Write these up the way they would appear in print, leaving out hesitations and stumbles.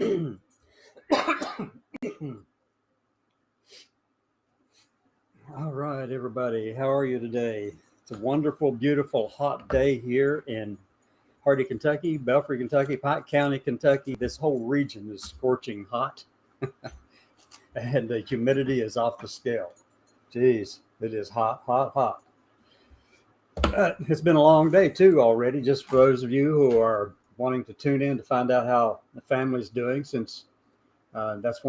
All right, everybody. How are you today? It's a wonderful, beautiful, hot day here in Hardy, Kentucky, Belfry, Kentucky, Pike County, Kentucky. This whole region is scorching hot, and the humidity is off the scale. Jeez, it is hot, hot, hot. It's been a long day, too, already, just for those of you who are wanting to tune in to find out how the family's doing, since that's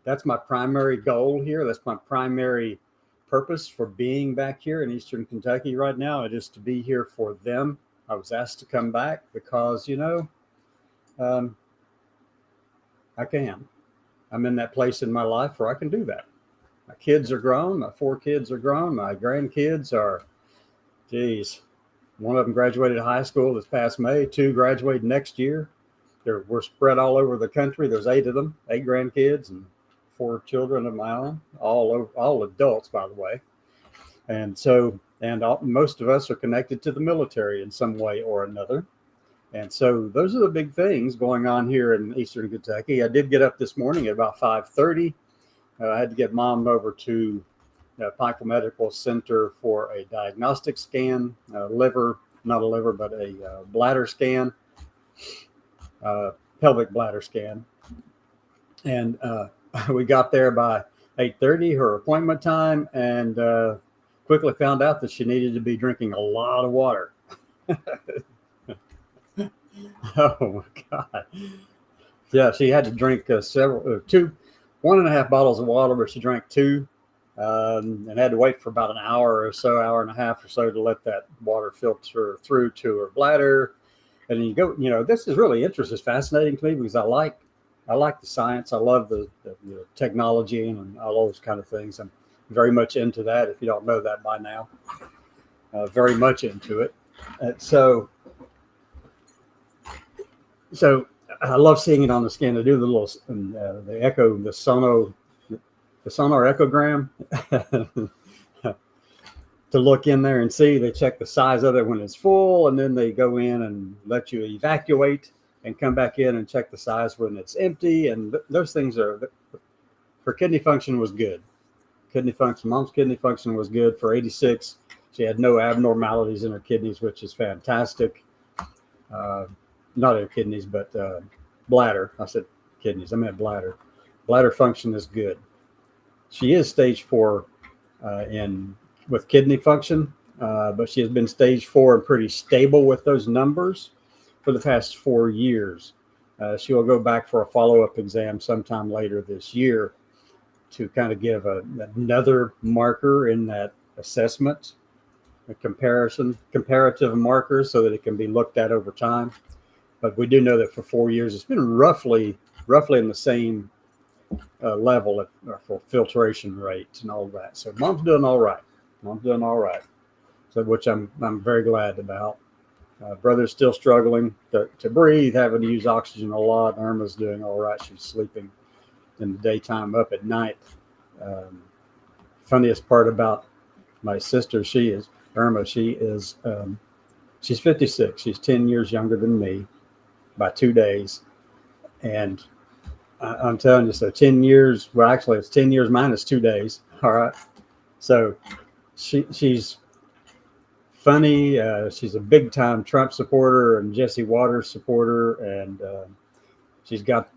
that's my primary goal here. That's my primary purpose for being back here in Eastern Kentucky right now. It is to be here for them. I was asked to come back because, um, I can. I'm in that place in my life where I can do that. My kids are grown. My 4 kids are grown. My grandkids are, geez, one of them graduated high school this past May. 2 graduate next year. We're spread all over the country. There's 8 of them, 8 grandkids and 4 children of my own, all adults, by the way. And so, most of us are connected to the military in some way or another. And so those are the big things going on here in Eastern Kentucky. I did get up this morning at about 5:30. I had to get Mom over to Pikeville Medical Center for a diagnostic scan, not a liver, but a bladder scan, pelvic bladder scan. And we got there by 8:30, her appointment time, and quickly found out that she needed to be drinking a lot of water. Oh my God. Yeah, she had to drink 1.5 bottles of water, but she drank 2 and had to wait for about an hour or so, hour and a half or so to let that water filter through to her bladder. And this is really interesting. It's fascinating to me because I like the science. I love the technology and all those kind of things. I'm very much into that. If you don't know that by now, very much into it. So I love seeing it on the scan. They do the little the echo, the sonar echogram to look in there and see. They check the size of it when it's full, and then they go in and let you evacuate and come back in and check the size when it's empty. And those things her kidney function was good. Mom's kidney function was good for 86. She had no abnormalities in her kidneys, which is fantastic. Not her kidneys, but bladder. I said kidneys. I meant bladder. Bladder function is good. She is stage 4 with kidney function, but she has been stage 4 and pretty stable with those numbers for the past 4 years. She will go back for a follow-up exam sometime later this year to kind of give another marker in that assessment, a comparative markers, so that it can be looked at over time. But we do know that for 4 years, it's been roughly in the same level for filtration rates and all that. So Mom's doing all right. So which I'm very glad about. Brother's still struggling to breathe, having to use oxygen a lot. Irma's doing all right. She's sleeping in the daytime, up at night. Funniest part about my sister, Irma. She's 56. She's 10 years younger than me by 2 days. And I'm telling you, so 10 years, well, actually it's 10 years minus 2 days. All right. So she's funny. She's a big time Trump supporter and Jesse Waters supporter. And she's got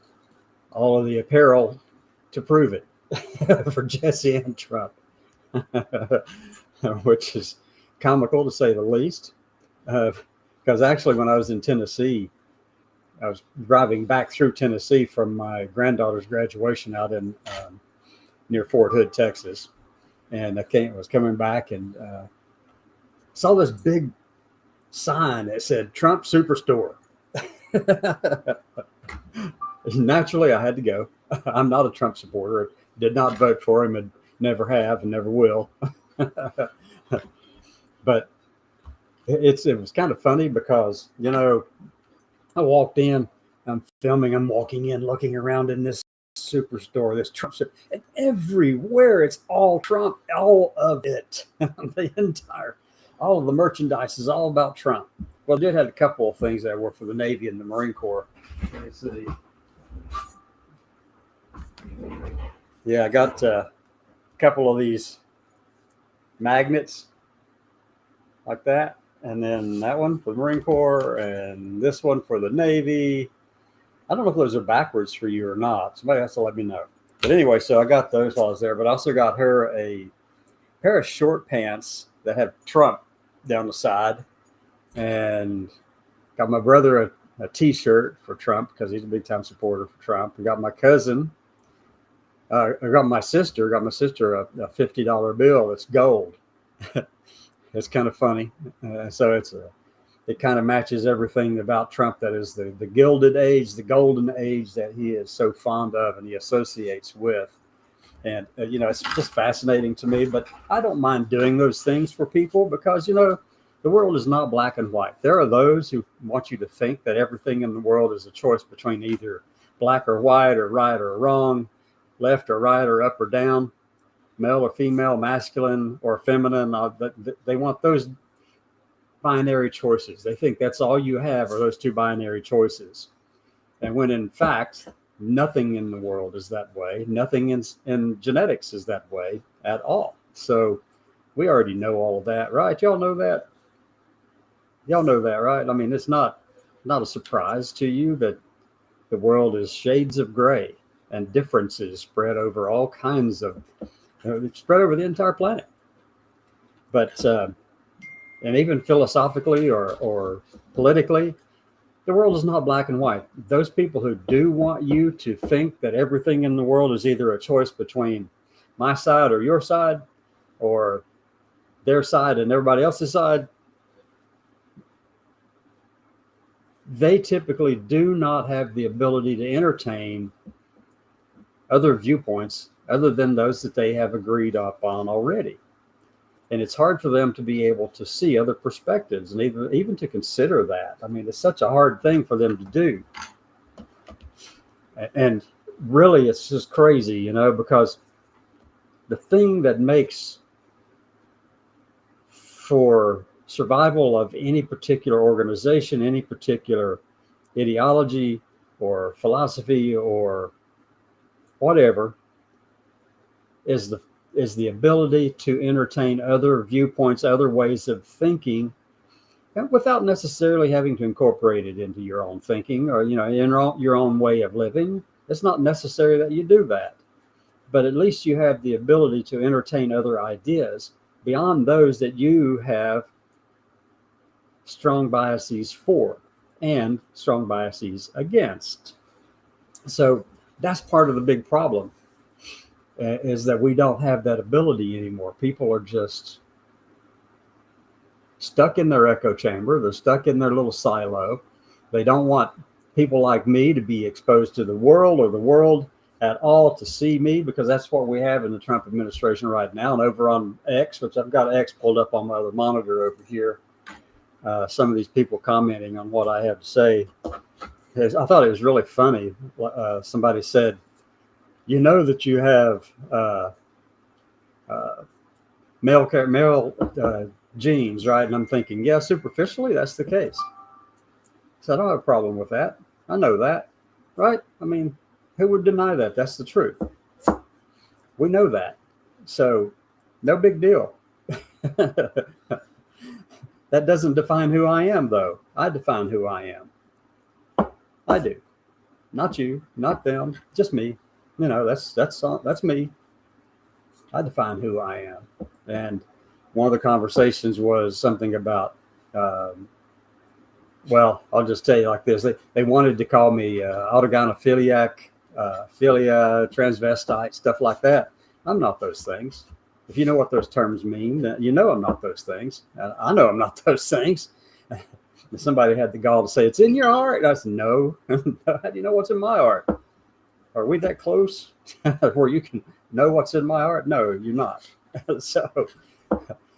all of the apparel to prove it for Jesse and Trump, which is comical to say the least. Because actually, when I was in Tennessee, I was driving back through Tennessee from my granddaughter's graduation out in near Fort Hood, Texas, and I was coming back and saw this big sign that said Trump Superstore. Naturally, I had to go. I'm not a Trump supporter. Did not vote for him and never have and never will. But it was kind of funny because, I walked in, I'm filming, I'm walking in, looking around in this superstore, this Trump store, and everywhere it's all Trump, all of it. All of the merchandise is all about Trump. Well, I did have a couple of things that were for the Navy and the Marine Corps. Let me see. Yeah, I got a couple of these magnets like that, and then that one for the Marine Corps, and this one for the Navy. I don't know if those are backwards for you or not. Somebody has to let me know. But anyway, so I got those while I was there, but I also got her a pair of short pants that have Trump down the side, and got my brother a T-shirt for Trump because he's a big time supporter for Trump. I got my cousin, I got my sister a $50 bill that's gold. It's kind of funny. So it kind of matches everything about Trump that is the gilded age, the golden age that he is so fond of and he associates with. And, it's just fascinating to me, but I don't mind doing those things for people because, the world is not black and white. There are those who want you to think that everything in the world is a choice between either black or white or right or wrong, left or right or up or down, male or female, masculine or feminine. They want those binary choices. They think that's all you have are those two binary choices. And when in fact, nothing in the world is that way. Nothing in genetics is that way at all. So we already know all of that, right? Y'all know that? Y'all know that, right? I mean, it's not a surprise to you that the world is shades of gray and differences spread over all kinds of, spread over the entire planet. But, and even philosophically or politically, the world is not black and white. Those people who do want you to think that everything in the world is either a choice between my side or your side, or their side and everybody else's side, they typically do not have the ability to entertain other viewpoints other than those that they have agreed upon already. And it's hard for them to be able to see other perspectives and even to consider that. I mean, it's such a hard thing for them to do. And really, it's just crazy, because the thing that makes for survival of any particular organization, any particular ideology or philosophy or whatever is the ability to entertain other viewpoints, other ways of thinking, without necessarily having to incorporate it into your own thinking or, in your own way of living. It's not necessary that you do that, but at least you have the ability to entertain other ideas beyond those that you have strong biases for and strong biases against. So that's part of the big problem, is that we don't have that ability anymore. People are just stuck in their echo chamber. They're stuck in their little silo. They don't want people like me to be exposed to the world or the world at all to see me, because that's what we have in the Trump administration right now. And over on X, which I've got X pulled up on my other monitor over here, some of these people commenting on what I have to say. I thought it was really funny. Somebody said, that you have male genes, right? And I'm thinking, yeah, superficially, that's the case. So I don't have a problem with that. I know that, right? I mean, who would deny that? That's the truth. We know that. So no big deal. That doesn't define who I am, though. I define who I am. I do. Not you, not them, just me. That's me. I define who I am. And one of the conversations was something about, well, I'll just tell you like this. They wanted to call me autogynephiliac, philia, transvestite, stuff like that. I'm not those things. If you know what those terms mean, I'm not those things. I know I'm not those things. Somebody had the gall to say, it's in your heart. And I said, no. How do you know what's in my heart? Are we that close where you can know what's in my heart? No, you're not. So,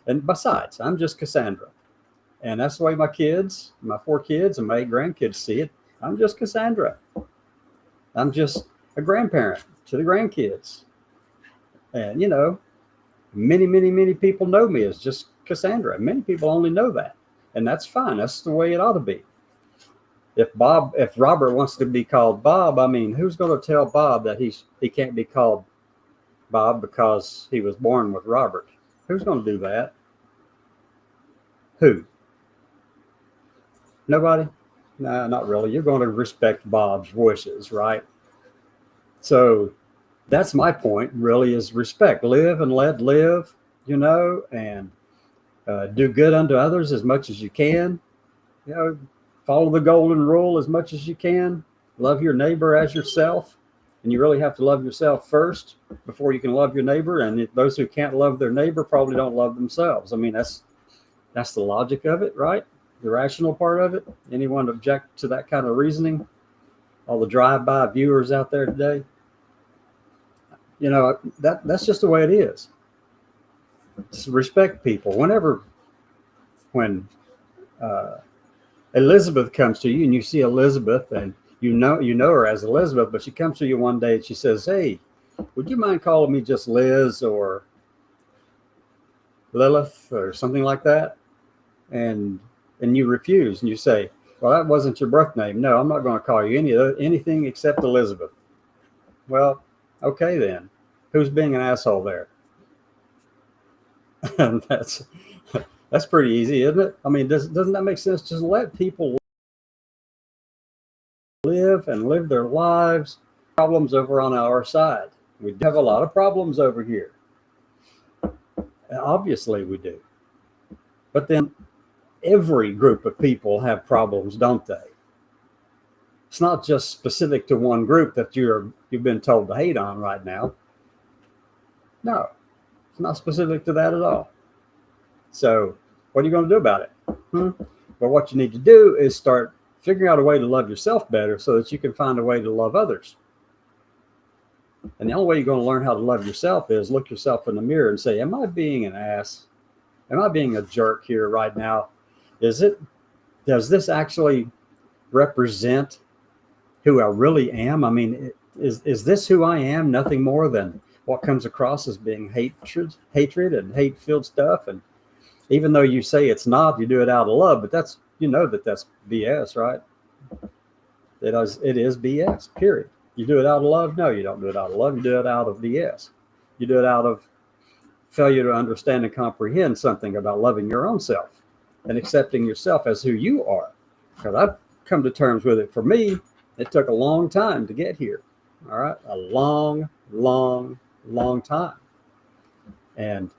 and besides, I'm just Cassandra. And that's the way my 4 kids and my 8 grandkids see it. I'm just Cassandra. I'm just a grandparent to the grandkids. And, many, many, many people know me as just Cassandra. Many people only know that. And that's fine. That's the way it ought to be. If Robert wants to be called Bob, I mean, who's going to tell Bob that he can't be called Bob because he was born with Robert? Who's going to do that? Who? Nobody? No, not really. You're going to respect Bob's wishes, right? So that's my point, really, is respect. Live and let live, and do good unto others as much as you can. Follow the golden rule as much as you can. Love your neighbor as yourself. And you really have to love yourself first before you can love your neighbor. And those who can't love their neighbor probably don't love themselves. I mean, that's the logic of it, right? The rational part of it. Anyone object to that kind of reasoning? All the drive-by viewers out there today. That's just the way it is. Just respect people. When Elizabeth comes to you and you see Elizabeth and you know her as Elizabeth, but she comes to you one day and she says, "Hey, would you mind calling me just Liz or Lilith or something like that?" And you refuse and you say, "Well, that wasn't your birth name. No, I'm not going to call you anything except Elizabeth." Well, okay then. Who's being an asshole there? And that's pretty easy, isn't it? I mean, doesn't that make sense? Just let people live and live their lives. Problems over on our side. We have a lot of problems over here. Obviously we do. But then every group of people have problems, don't they? It's not just specific to one group that you've been told to hate on right now. No, it's not specific to that at all. So what are you going to do about it? Well, what you need to do is start figuring out a way to love yourself better so that you can find a way to love others. And the only way you're going to learn how to love yourself is look yourself in the mirror and say, am I being an ass? Am I being a jerk here right now? Does this actually represent who I really am? I mean, is this who I am? Nothing more than what comes across as being hatred and hate-filled stuff. And even though you say it's not, you do it out of love, but that's BS, right? It is BS, period. You do it out of love? No, you don't do it out of love. You do it out of BS. You do it out of failure to understand and comprehend something about loving your own self and accepting yourself as who you are. Because I've come to terms with it. For me, it took a long time to get here. All right. A long, long, long time. And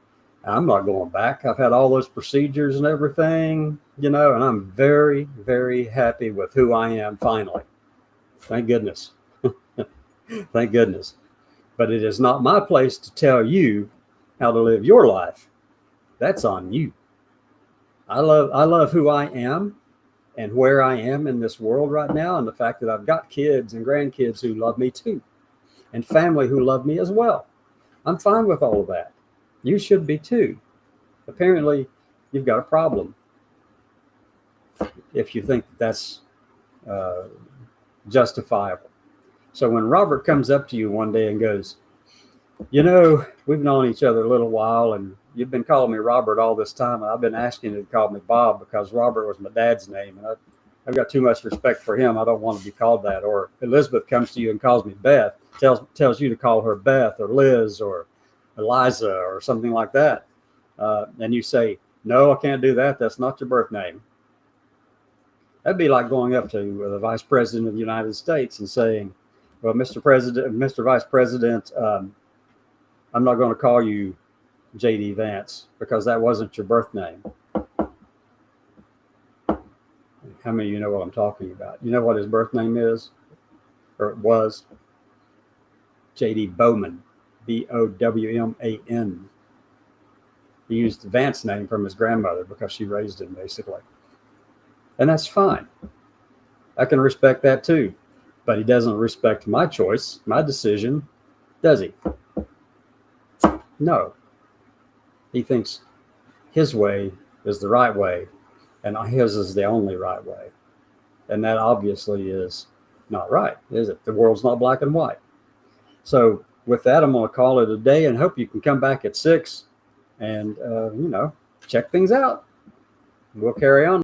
I'm not going back. I've had all those procedures and everything, and I'm very, very happy with who I am finally. Thank goodness. Thank goodness. But it is not my place to tell you how to live your life. That's on you. I love who I am and where I am in this world right now, and the fact that I've got kids and grandkids who love me too, and family who love me as well. I'm fine with all of that. You should be too. Apparently, you've got a problem if you think that's justifiable. So when Robert comes up to you one day and goes, we've known each other a little while and you've been calling me Robert all this time. And I've been asking you to call me Bob because Robert was my dad's name. And I've got too much respect for him. I don't want to be called that. Or Elizabeth comes to you and calls me Beth, tells you to call her Beth or Liz or Eliza or something like that. And you say, no, I can't do that. That's not your birth name. That'd be like going up to the Vice President of the United States and saying, well, Mr. Vice President, I'm not going to call you J.D. Vance because that wasn't your birth name. How many of you know what I'm talking about? You know what his birth name is? Or it was? J.D. Bowman. Bowman. He used the Vance name from his grandmother because she raised him, basically. And that's fine. I can respect that too. But he doesn't respect my choice, my decision, does he? No. He thinks his way is the right way, and his is the only right way. And that obviously is not right, is it? The world's not black and white. So with that, I'm going to call it a day and hope you can come back at 6 and, check things out. We'll carry on.